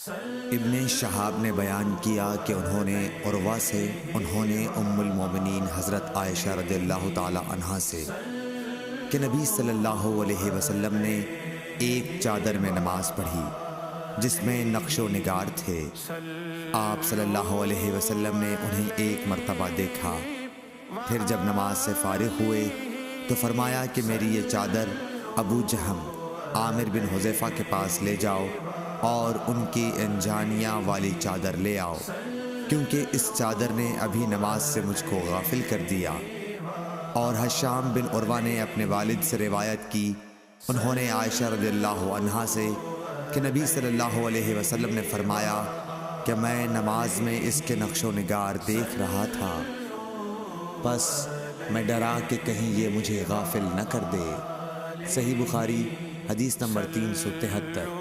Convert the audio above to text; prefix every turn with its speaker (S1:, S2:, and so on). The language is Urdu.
S1: ابن شہاب نے بیان کیا کہ انہوں نے ام المومنین حضرت عائشہ رضی اللہ تعالی عنہا سے کہ نبی صلی اللہ علیہ وسلم نے ایک چادر میں نماز پڑھی جس میں نقش و نگار تھے۔ آپ صلی اللہ علیہ وسلم نے انہیں ایک مرتبہ دیکھا، پھر جب نماز سے فارغ ہوئے تو فرمایا کہ میری یہ چادر ابو جہم عامر بن حذیفہ کے پاس لے جاؤ اور ان کی انجانیاں والی چادر لے آؤ، کیونکہ اس چادر نے ابھی نماز سے مجھ کو غافل کر دیا۔ اور حشام بن عروہ نے اپنے والد سے روایت کی، انہوں نے عائشہ رضی اللہ عنہا سے کہ نبی صلی اللہ علیہ وسلم نے فرمایا کہ میں نماز میں اس کے نقش و نگار دیکھ رہا تھا، بس میں ڈرا کہ کہیں یہ مجھے غافل نہ کر دے۔ صحیح بخاری حدیث نمبر 373۔